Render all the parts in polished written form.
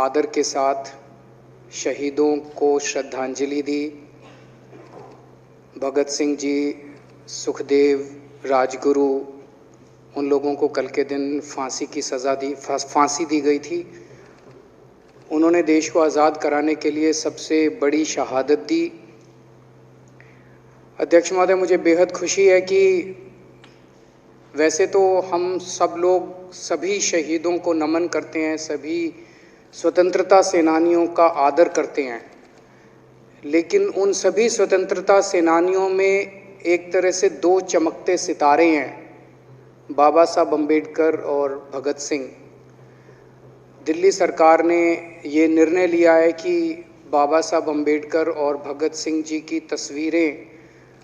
आदर के साथ शहीदों को श्रद्धांजलि दी। भगत सिंह जी, सुखदेव, राजगुरु, उन लोगों को कल के दिन फांसी दी गई थी। उन्होंने देश को आज़ाद कराने के लिए सबसे बड़ी शहादत दी। अध्यक्ष महोदय, मुझे बेहद खुशी है कि वैसे तो हम सब लोग सभी शहीदों को नमन करते हैं, सभी स्वतंत्रता सेनानियों का आदर करते हैं, लेकिन उन सभी स्वतंत्रता सेनानियों में एक तरह से दो चमकते सितारे हैं, बाबा साहब अम्बेडकर और भगत सिंह। दिल्ली सरकार ने ये निर्णय लिया है कि बाबा साहब अम्बेडकर और भगत सिंह जी की तस्वीरें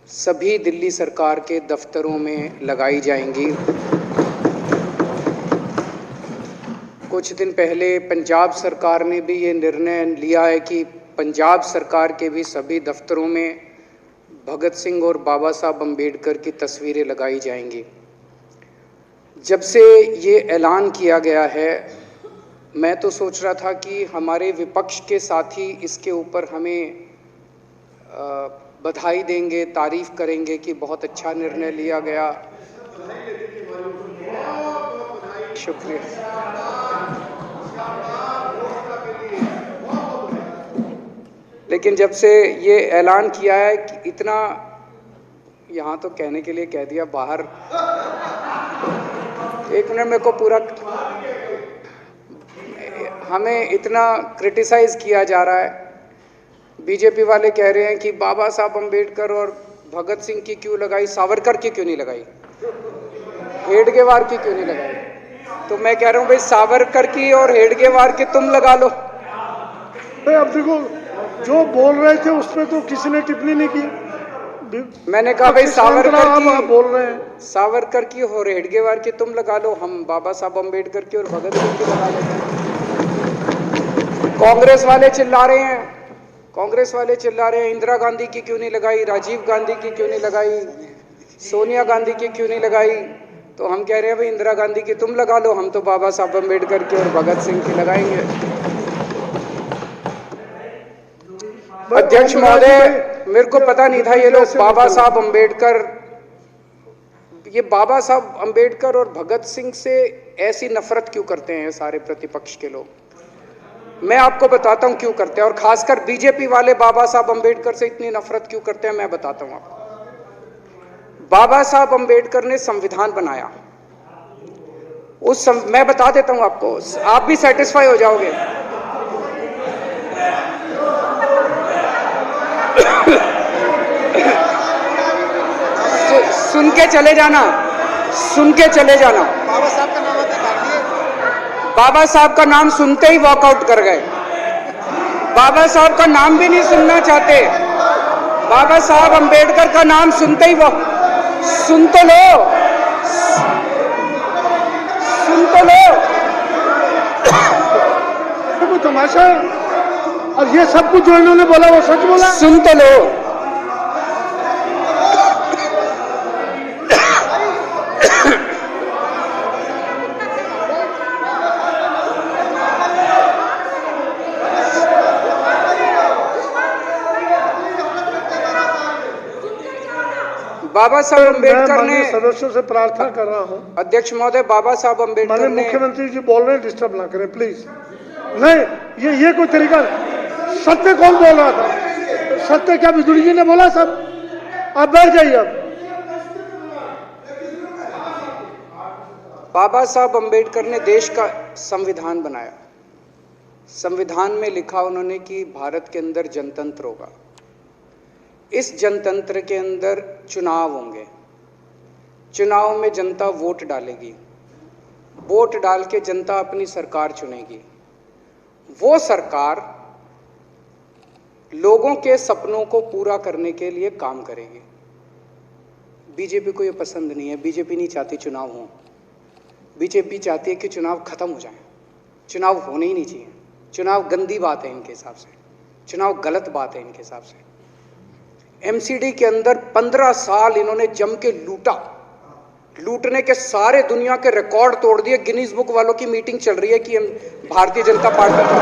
सभी दिल्ली सरकार के दफ्तरों में लगाई जाएंगी। कुछ दिन पहले पंजाब सरकार ने भी ये निर्णय लिया है कि पंजाब सरकार के भी सभी दफ्तरों में भगत सिंह और बाबा साहब अम्बेडकर की तस्वीरें लगाई जाएंगी। जब से ये ऐलान किया गया है, मैं तो सोच रहा था कि हमारे विपक्ष के साथी इसके ऊपर हमें बधाई देंगे, तारीफ करेंगे कि बहुत अच्छा निर्णय लिया गया। शुक्रिया। लेकिन जब से ये ऐलान किया है कि इतना, यहाँ तो कहने के लिए कह दिया, बाहर एक मिनट मेरे को पूरा, हमें इतना क्रिटिसाइज किया जा रहा है। बीजेपी वाले कह रहे हैं कि बाबा साहब अम्बेडकर और भगत सिंह की क्यों लगाई, सावरकर की क्यों नहीं लगाई, हेडगेवार की क्यों नहीं लगाई। तो मैं कह रहा हूं भाई, सावरकर की और हेडगेवार की तुम लगा लो। अब देखो, जो बोल रहे थे उसमें तो किसी ने टिप्पणी नहीं की। मैंने कहा भाई सावरकर की बोल रहे हैं, सावरकर की और हेडगेवार की तुम लगा लो, हम बाबा साहब अम्बेडकर की और भगत सिंह की लगा लेते हैं। कांग्रेस वाले चिल्ला रहे हैं, इंदिरा गांधी की क्यों नहीं लगाई, राजीव गांधी की क्यों नहीं लगाई, सोनिया गांधी की क्यों नहीं लगाई। तो हम कह रहे हैं भाई, इंदिरा गांधी की तुम लगा लो, हम तो बाबा साहब अम्बेडकर की और भगत सिंह की लगाएंगे। अध्यक्ष महोदय, मेरे को पता नहीं था ये लोग बाबा साहब अम्बेडकर और भगत सिंह से ऐसी नफरत क्यों करते हैं सारे प्रतिपक्ष के लोग। मैं आपको बताता हूं क्यों करते हैं, और खासकर बीजेपी वाले बाबा साहब अम्बेडकर से इतनी नफरत क्यों करते हैं, मैं बताता हूं आपको। बाबा साहब अम्बेडकर ने संविधान बनाया, मैं बता देता हूं आपको, आप भी सेटिस्फाई हो जाओगे। सुन के चले जाना। बाबा साहब का नाम सुनते ही वॉकआउट कर गए। बाबा साहब का नाम भी नहीं सुनना चाहते। बाबा साहब अम्बेडकर का नाम सुनते ही सुन तो लो। तो तमाशा, और ये सब कुछ जो इन्होंने बोला वो सच बोला। सुन तो लो। बाबा साहब अम्बेडकर ने, सदस्यों से प्रार्थना कर रहा हूं, अध्यक्ष महोदय, बाबा साहब अम्बेडकर ने, मुख्यमंत्री जी बोल रहे हैं, डिस्टर्ब ना करें प्लीज। नहीं, ये कोई तरीका। सत्य कौन बोल रहा था? सत्य क्या बिदुरी जी ने बोला? सब आप बैठ जाइए। अब बाबा साहब अम्बेडकर ने देश का संविधान बनाया। संविधान में लिखा उन्होंने कि भारत के अंदर जनतंत्र होगा। इस जनतंत्र के अंदर चुनाव होंगे। चुनाव में जनता वोट डालेगी। वोट डाल के जनता अपनी सरकार चुनेगी। वो सरकार लोगों के सपनों को पूरा करने के लिए काम करेगी। बीजेपी को ये पसंद नहीं है। बीजेपी नहीं चाहती चुनाव हो। बीजेपी चाहती है कि चुनाव खत्म हो जाए। चुनाव होने ही नहीं चाहिए। चुनाव गंदी बात है इनके हिसाब से। चुनाव गलत बात है इनके हिसाब से। एमसीडी के अंदर 15 साल इन्होंने जम के लूटा। लूटने के सारे दुनिया के रिकॉर्ड तोड़ दिए। गिनीज बुक वालों की मीटिंग चल रही है कि हम भारतीय जनता पार्टी का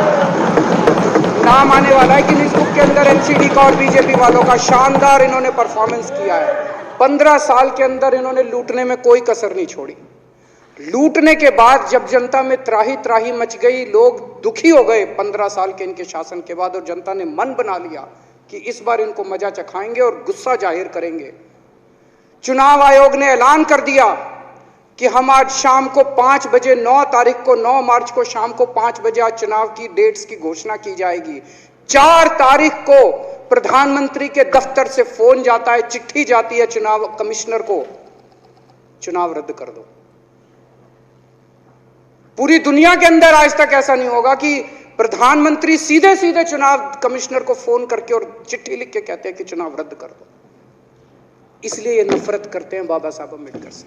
नाम आने वाला है गिनीज बुक के अंदर, एनसीडी का और बीजेपी वालों का। शानदार इन्होंने परफॉर्मेंस किया है। 15 साल के अंदर इन्होंने लूटने में कोई कसर नहीं छोड़ी। लूटने के बाद जब जनता में त्राही त्राही मच गई, लोग दुखी हो गए 15 साल के इनके शासन के बाद, और जनता ने मन बना लिया कि इस बार इनको मजा चखाएंगे और गुस्सा जाहिर करेंगे। चुनाव आयोग ने ऐलान कर दिया कि हम आज शाम को 5 बजे 9 तारीख को 9 मार्च को शाम को 5 बजे आज चुनाव की डेट्स की घोषणा की जाएगी। 4 तारीख को प्रधानमंत्री के दफ्तर से फोन जाता है, चिट्ठी जाती है चुनाव कमिश्नर को, चुनाव रद्द कर दो। पूरी दुनिया के अंदर आज तक ऐसा नहीं होगा कि प्रधानमंत्री सीधे सीधे चुनाव कमिश्नर को फोन करके और चिट्ठी लिख के कहते हैं कि चुनाव रद्द कर दो। इसलिए ये नफरत करते हैं बाबा साहब अम्बेडकर से।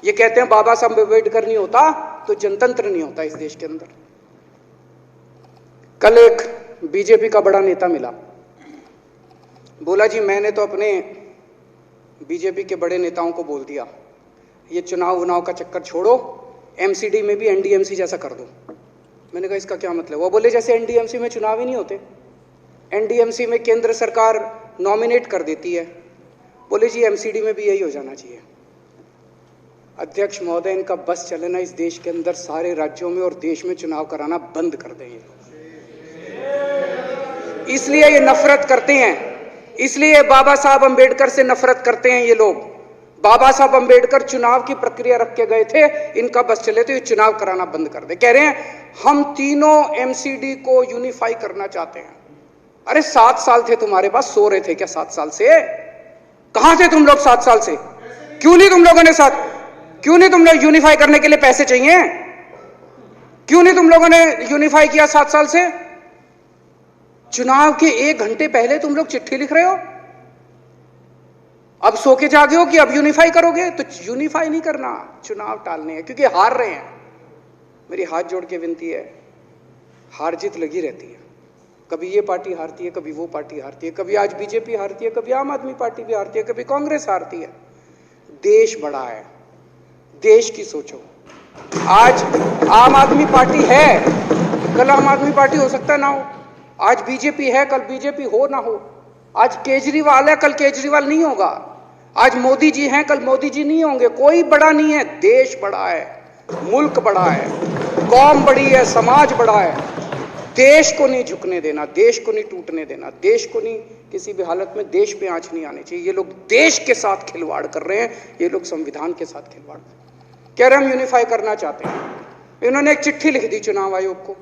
ये कहते हैं बाबा साहब अम्बेडकर नहीं होता तो जनतंत्र नहीं होता इस देश के अंदर। कल एक बीजेपी का बड़ा नेता मिला, बोला जी मैंने तो अपने बीजेपी के बड़े नेताओं को बोल दिया ये चुनाव का चक्कर छोड़ो, एमसीडी में भी एनडीएमसी जैसा कर दो। मैंने कहा इसका क्या मतलब? वो बोले जैसे एनडीएमसी में चुनाव ही नहीं होते, एनडीएमसी में केंद्र सरकार नॉमिनेट कर देती है, बोले जी एमसीडी में भी यही हो जाना चाहिए। अध्यक्ष महोदय, इनका बस चलना इस देश के अंदर सारे राज्यों में और देश में चुनाव कराना बंद कर दें। इसलिए ये नफरत करते हैं, इसलिए बाबा साहब अम्बेडकर से नफरत करते हैं ये लोग। बाबा साहब अम्बेडकर चुनाव की प्रक्रिया रख के गए थे, इनका बस चले तो ये चुनाव कराना बंद कर दे। कह रहे हैं हम तीनों एमसीडी को यूनिफाई करना चाहते हैं। अरे 7 साल थे तुम्हारे पास, सो रहे थे क्या 7 साल से? कहां थे तुम लोग 7 साल से? क्यों नहीं तुम लोगों ने क्यों नहीं तुम लोग यूनिफाई करने के लिए पैसे चाहिए? क्यों नहीं तुम लोगों ने यूनिफाई किया 7 साल से? चुनाव के 1 घंटे पहले तुम लोग चिट्ठी लिख रहे हो, अब सो के जागे हो कि अब यूनिफाई करोगे। तो यूनिफाई नहीं करना, चुनाव टालने हैं, क्योंकि हार रहे हैं। मेरी हाथ जोड़ के विनती है, हार जीत लगी रहती है, कभी ये पार्टी हारती है, कभी वो पार्टी हारती है, कभी आज बीजेपी हारती है, कभी आम आदमी पार्टी भी हारती है, कभी कांग्रेस हारती है। देश बड़ा है, देश की सोचो। आज आम आदमी पार्टी है, कल आम आदमी पार्टी हो सकता ना हो। आज बीजेपी है, कल बीजेपी हो ना हो। आज केजरीवाल है, कल केजरीवाल नहीं होगा। आज मोदी जी हैं, कल मोदी जी नहीं होंगे। कोई बड़ा नहीं है, देश बड़ा है, मुल्क बड़ा है, कौम बड़ी है, समाज बड़ा है। देश को नहीं झुकने देना, देश को नहीं टूटने देना, देश को नहीं किसी भी हालत में देश पे आंच नहीं आनी चाहिए। ये लोग देश के साथ खिलवाड़ कर रहे हैं, ये लोग संविधान के साथ खिलवाड़ कह रहे हैं। हम यूनिफाई करना चाहते हैं। इन्होंने एक चिट्ठी लिख दी चुनाव आयोग को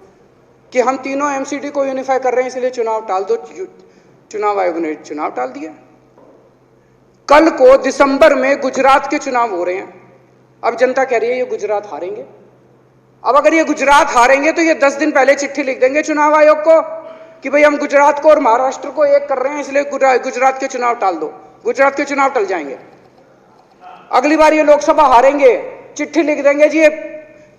कि हम तीनों एमसीडी को यूनिफाई कर रहे हैं, इसलिए चुनाव टाल दो। चुनाव आयोग ने चुनाव टाल दिया। कल को दिसंबर में गुजरात के चुनाव हो रहे हैं। अब जनता कह रही है ये गुजरात हारेंगे। अब अगर ये गुजरात हारेंगे तो ये 10 दिन पहले चिट्ठी लिख देंगे चुनाव आयोग को कि भाई हम गुजरात को और महाराष्ट्र को एक कर रहे हैं, इसलिए गुजरात के चुनाव टाल दो। गुजरात के चुनाव टल जाएंगे। अगली बार ये लोकसभा हारेंगे, चिट्ठी लिख देंगे जी ये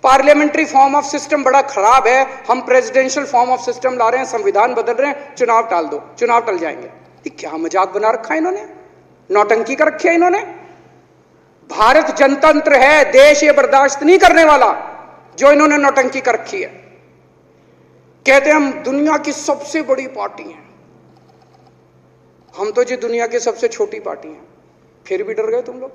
पार्लियामेंट्री फॉर्म ऑफ सिस्टम बड़ा खराब है, हम प्रेसिडेंशियल फॉर्म ऑफ सिस्टम ला रहे हैं, संविधान बदल रहे हैं, चुनाव टाल दो। चुनाव टल जाएंगे। ये क्या मजाक बना रखा है इन्होंने, नौटंकी कर रखी है इन्होंने। भारत जनतंत्र है, देश ये बर्दाश्त नहीं करने वाला जो इन्होंने नौटंकी कर रखी है। कहते हैं हम दुनिया की सबसे बड़ी पार्टी हैं, हम तो जी दुनिया की सबसे छोटी पार्टी हैं। फिर भी डर गए तुम लोग।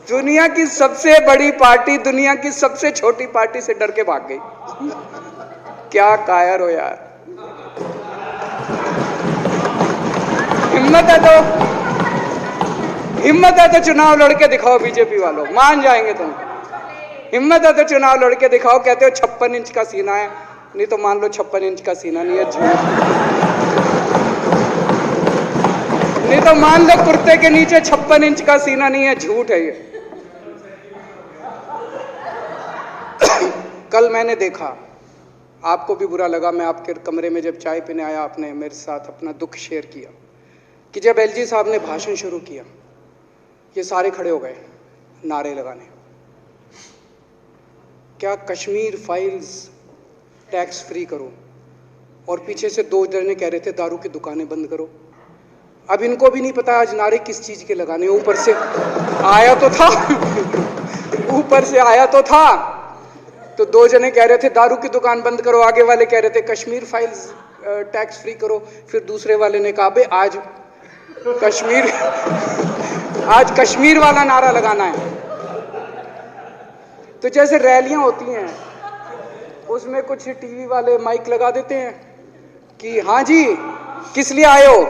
दुनिया की सबसे बड़ी पार्टी दुनिया की सबसे छोटी पार्टी से डर के भाग गई। क्या कायर हो यार। हिम्मत है तो चुनाव लड़के दिखाओ बीजेपी वालों, मान जाएंगे तुम। हिम्मत है तो चुनाव लड़के दिखाओ। कहते हो 56 इंच का सीना है, नहीं तो मान लो 56 इंच का सीना नहीं है, झूठ। नहीं तो मान लो कुर्ते के नीचे 56 इंच का सीना नहीं है, झूठ है ये। कल मैंने देखा, आपको भी बुरा लगा, मैं आपके कमरे में जब चाय पीने आया, आपने मेरे साथ अपना दुख शेयर किया कि जब एलजी साहब ने भाषण शुरू किया, ये सारे खड़े हो गए नारे लगाने। क्या कश्मीर फाइल्स टैक्स फ्री करो, और पीछे से 2 जने कह रहे थे दारू की दुकानें बंद करो। अब इनको भी नहीं पता आज नारे किस चीज के लगाने, ऊपर से आया तो था ऊपर से आया तो था। तो 2 जने कह रहे थे दारू की दुकान बंद करो, आगे वाले कह रहे थे कश्मीर फाइल्स टैक्स फ्री करो, फिर दूसरे वाले ने कहा बे आज कश्मीर वाला नारा लगाना है। तो जैसे रैलियां होती हैं उसमें कुछ टीवी वाले माइक लगा देते हैं कि हाँ जी किस लिए आए हो,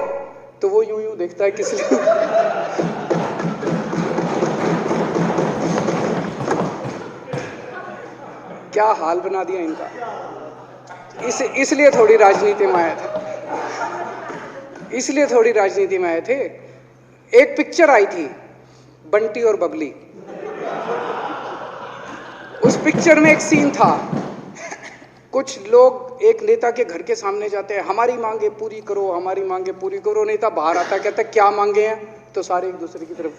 तो वो यूं यूं देखता है किस लिए क्या हाल बना दिया इनका। इसलिए थोड़ी राजनीति में आया था, इसलिए थोड़ी राजनीति में आए थे। एक पिक्चर आई थी बंटी और बबली, उस पिक्चर में एक सीन था, कुछ लोग एक नेता के घर के सामने जाते हैं, हमारी मांगे पूरी करो, हमारी मांगे पूरी करो। नेता बाहर आता कहता क्या मांगे हैं, तो सारे एक दूसरे की तरफ,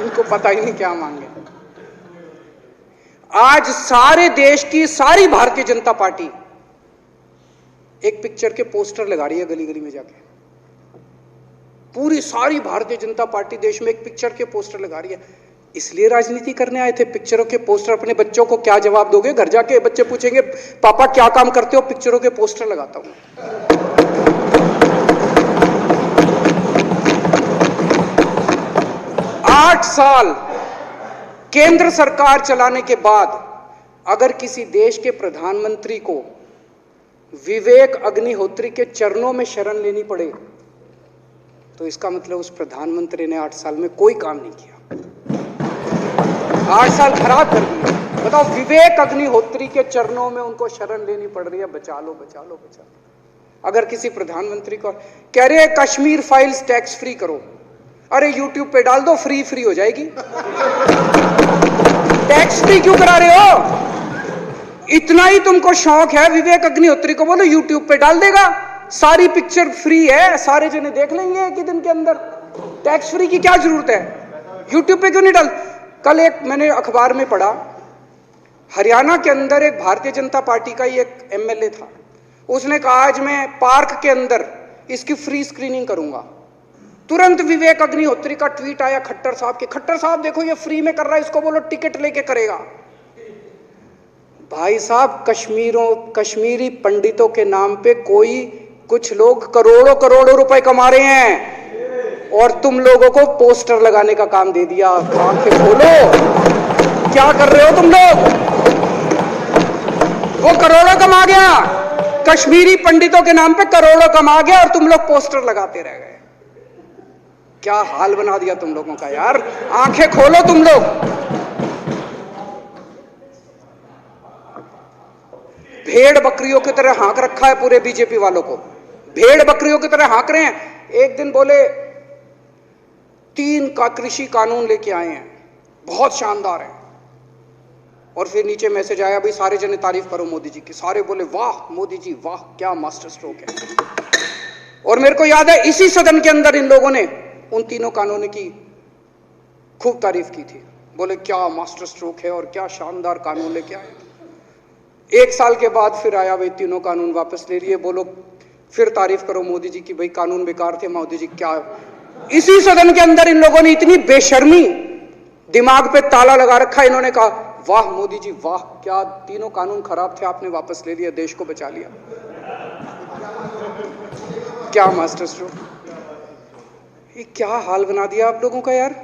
उनको पता ही नहीं क्या मांगे। आज सारे देश की सारी भारतीय जनता पार्टी एक पिक्चर के पोस्टर लगा रही है गली गली में जाके। पूरी सारी भारतीय जनता पार्टी देश में एक पिक्चर के पोस्टर लगा रही है। इसलिए राजनीति करने आए थे, पिक्चरों के पोस्टर। अपने बच्चों को क्या जवाब दोगे? घर जाके बच्चे पूछेंगे पापा क्या काम करते हो? पिक्चरों के पोस्टर लगाता हूं। 8 साल केंद्र सरकार चलाने के बाद अगर किसी देश के प्रधानमंत्री को विवेक अग्निहोत्री के चरणों में शरण लेनी पड़े तो इसका मतलब उस प्रधानमंत्री ने 8 साल में कोई काम नहीं किया, 8 साल खराब कर दिए। बताओ, विवेक अग्निहोत्री के चरणों में उनको शरण लेनी पड़ रही है, बचा लो बचा लो बचा लो। अगर किसी प्रधानमंत्री को कह रहे हैं कश्मीर फाइल्स टैक्स फ्री करो, अरे यूट्यूब पे डाल दो, फ्री हो जाएगी। टैक्स फ्री क्यों करा रहे हो? इतना ही तुमको शौक है, विवेक अग्निहोत्री को बोलो यूट्यूब पे डाल देगा, सारी पिक्चर फ्री है, सारे जने देख लेंगे एक ही दिन के अंदर। टैक्स फ्री की क्या जरूरत है? यूट्यूब पे क्यों नहीं डाल? कल एक मैंने अखबार में पढ़ा, हरियाणा के अंदर एक भारतीय जनता पार्टी का ही एक एमएलए था, उसने कहा आज मैं पार्क के अंदर इसकी फ्री स्क्रीनिंग करूंगा। तुरंत विवेक अग्निहोत्री का ट्वीट आया खट्टर साहब के, खट्टर साहब देखो ये फ्री में कर रहा है, इसको बोलो टिकट लेके करेगा। भाई साहब, कश्मीरी पंडितों के नाम पे कुछ लोग करोड़ों रुपए कमा रहे हैं और तुम लोगों को पोस्टर लगाने का काम दे दिया। आंखें खोलो, क्या कर रहे हो तुम लोग? वो करोड़ों कमा गया, कश्मीरी पंडितों के नाम पे करोड़ों कमा गया और तुम लोग पोस्टर लगाते रह गए। क्या हाल बना दिया तुम लोगों का यार, आंखें खोलो तुम लोग। भेड़ बकरियों की तरह हाँक रखा है पूरे बीजेपी वालों को, भेड़ बकरियों की तरह हाँक रहे हैं। एक दिन बोले 3 का कृषि कानून लेके आए हैं, बहुत शानदार है, और फिर नीचे मैसेज आया भाई सारे जने तारीफ करो मोदी जी की। सारे बोले वाह मोदी जी वाह, क्या मास्टर स्ट्रोक है। और मेरे को याद है इसी सदन के अंदर इन लोगों ने उन 3 कानूनों की खूब तारीफ की थी, बोले क्या मास्टर स्ट्रोक है और क्या शानदार कानून लेके आए। 1 साल के बाद फिर आया भाई 3 कानून वापस ले लिए, बोलो फिर तारीफ करो मोदी जी की, भाई कानून बेकार थे मोदी जी। क्या इसी सदन के अंदर इन लोगों ने इतनी बेशर्मी, दिमाग पे ताला लगा रखा, इन्होंने कहा वाह मोदी जी वाह, क्या 3 कानून खराब थे आपने वापस ले लिया, देश को बचा लिया। क्या मास्टर स्ट्रोक, ये क्या हाल बना दिया आप लोगों का यार।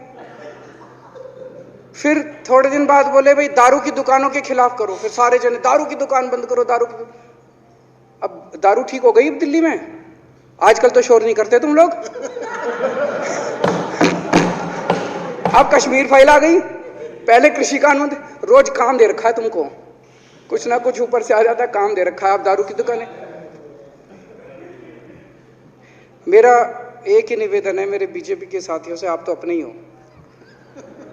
फिर थोड़े दिन बाद बोले भाई दारू की दुकानों के खिलाफ करो, फिर सारे जने दारू की दुकान बंद करो, अब दारू ठीक हो गई दिल्ली में? आजकल तो शोर नहीं करते तुम लोग। अब कश्मीर फाइल आ गई, पहले कृषि कानून, रोज काम दे रखा है तुमको, कुछ ना कुछ ऊपर से आ जाता है, काम दे रखा है। अब दारू की दुकानें। मेरा एक ही निवेदन है मेरे बीजेपी के साथियों से, आप तो अपने ही हो,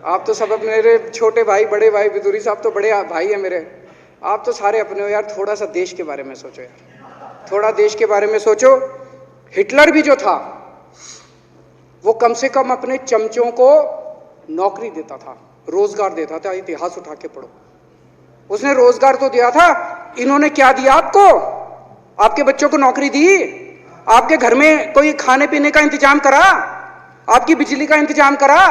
आप तो सब अपने, मेरे छोटे भाई बड़े भाई बिदुरी साहब तो बड़े भाई हैं मेरे, आप तो सारे अपने हो यार। थोड़ा सा देश के बारे में सोचो यार, थोड़ा देश के बारे में सोचो। हिटलर भी जो था वो कम से कम अपने चमचों को नौकरी देता था, रोजगार देता था। इतिहास उठा के पढ़ो, उसने रोजगार तो दिया था, इन्होंने क्या दिया आपको? आपके बच्चों को नौकरी दी? आपके घर में कोई खाने पीने का इंतजाम करा? आपकी बिजली का इंतजाम करा?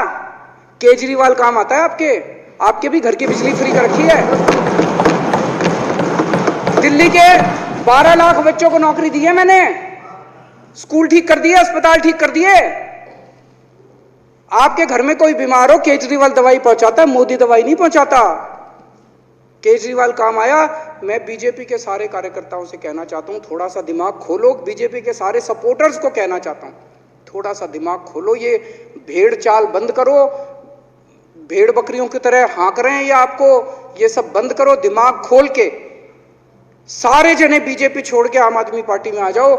केजरीवाल काम आता है आपके? आपके भी घर की बिजली फ्री कर रखी है। दिल्ली के 12 लाख बच्चों को नौकरी दी है मैंने, स्कूल ठीक कर दिए, अस्पताल ठीक कर दिए। आपके घर में कोई बीमार हो, केजरीवाल दवाई पहुंचाता है, मोदी दवाई नहीं पहुंचाता। केजरीवाल काम आया। मैं बीजेपी के सारे कार्यकर्ताओं से कहना चाहता हूं, थोड़ा सा दिमाग खोलो। बीजेपी के सारे सपोर्टर्स को कहना चाहता हूं, थोड़ा सा दिमाग खोलो। ये भेड़ चाल बंद करो, भेड़ बकरियों की तरह हाँक रहे हैं ये आपको, ये सब बंद करो। दिमाग खोल के सारे जने बीजेपी छोड़ के आम आदमी पार्टी में आ जाओ।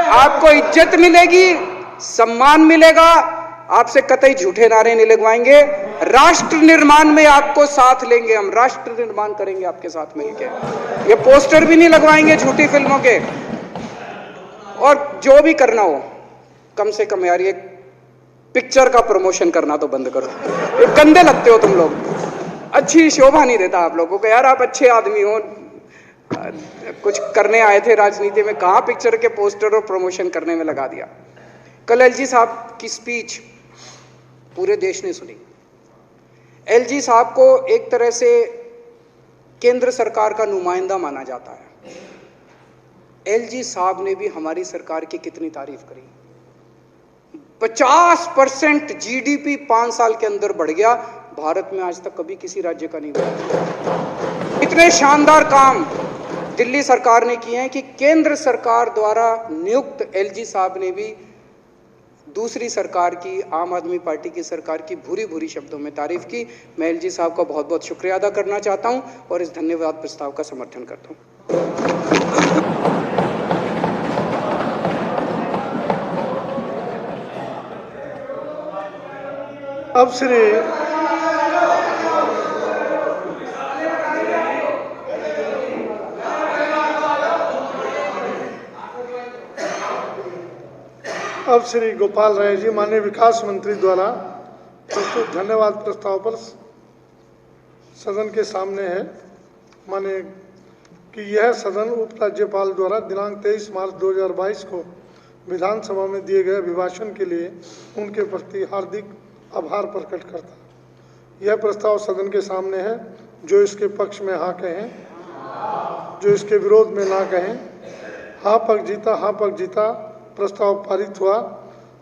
आपको इज्जत मिलेगी, सम्मान मिलेगा। आपसे कतई झूठे नारे नहीं लगवाएंगे। राष्ट्र निर्माण में आपको साथ लेंगे हम, राष्ट्र निर्माण करेंगे आपके साथ मिलकर। ये पोस्टर भी नहीं लगवाएंगे झूठी फिल्मों के। और जो भी करना हो, कम से कम यार ये पिक्चर का प्रमोशन करना तो बंद करो। ये गंदे लगते हो तुम लोग, अच्छी शोभा नहीं देता आप लोगों को। यार आप अच्छे आदमी हो, कुछ करने आए थे राजनीति में, कहां पिक्चर के पोस्टर और प्रमोशन करने में लगा दिया। कल एलजी साहब की स्पीच पूरे देश ने सुनी। एलजी साहब को एक तरह से केंद्र सरकार का नुमाइंदा माना जाता है। एलजी साहब ने भी हमारी सरकार की कितनी तारीफ करी। 50% जीडीपी 5 साल के अंदर बढ़ गया। भारत में आज तक कभी किसी राज्य का नहीं हुआ। इतने शानदार काम दिल्ली सरकार ने किए हैं कि केंद्र सरकार द्वारा नियुक्त एलजी साहब ने भी दूसरी सरकार की, आम आदमी पार्टी की सरकार की भूरी भूरी शब्दों में तारीफ की। मैं एलजी साहब का बहुत बहुत शुक्रिया अदा करना चाहता हूं और इस धन्यवाद प्रस्ताव का समर्थन करता हूं। अब श्री गोपाल राय जी माननीय विकास मंत्री द्वारा प्रस्तुत धन्यवाद प्रस्ताव पर सदन के सामने है। माने कि यह सदन उपराज्यपाल द्वारा दिनांक 23 मार्च 2022 को विधानसभा में दिए गए अभिभाषण के लिए उनके प्रति हार्दिक आभार प्रकट करता है। यह प्रस्ताव सदन के सामने है। जो इसके पक्ष में हाँ कहें, जो इसके विरोध में ना कहें। हाँ पक्ष जीता प्रस्ताव पारित हुआ।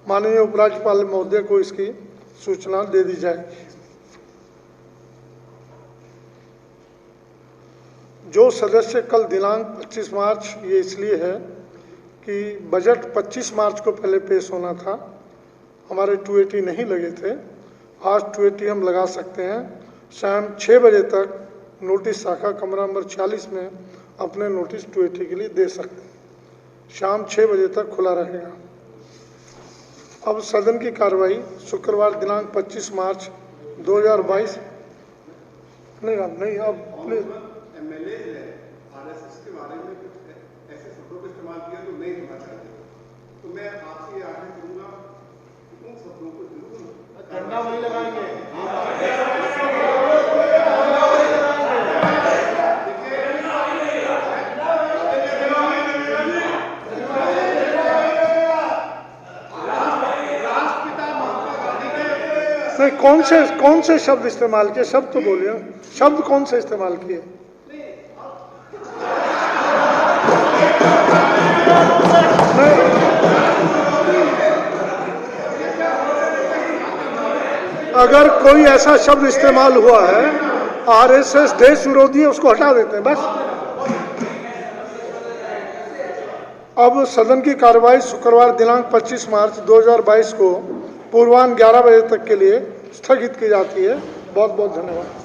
माननीय उपराज्यपाल महोदय को इसकी सूचना दे दी जाएगी। जो सदस्य कल दिनांक 25 मार्च, ये इसलिए है कि बजट 25 मार्च को पहले पेश होना था, हमारे 280 नहीं लगे थे। आज 280 हम लगा सकते हैं। शाम 6 बजे तक नोटिस शाखा कमरा नंबर 46 में अपने नोटिस 280 के लिए दे सकते हैं। शाम 6 बजे तक खुला रहेगा। अब सदन की कार्रवाई शुक्रवार दिनांक 25 मार्च 2022 नहीं अब प्लीज एमएलए आरएसएस के बारे में कुछ ऐसे शब्दों का इस्तेमाल किया तो नहीं होना चाहिए। तो मैं आपसे आग्रह करूंगा कि उन शब्दों को जरूर डंडा वही लगाएंगे। नहीं, कौन से शब्द इस्तेमाल किए? शब्द तो बोलिए, शब्द कौन से इस्तेमाल किए? अगर कोई ऐसा शब्द इस्तेमाल हुआ है, आरएसएस देश विरोधी है, उसको हटा देते हैं बस। अब सदन की कार्रवाई शुक्रवार दिनांक 25 मार्च 2022 को पूर्वाह्न 11 बजे तक के लिए स्थगित की जाती है। बहुत बहुत धन्यवाद।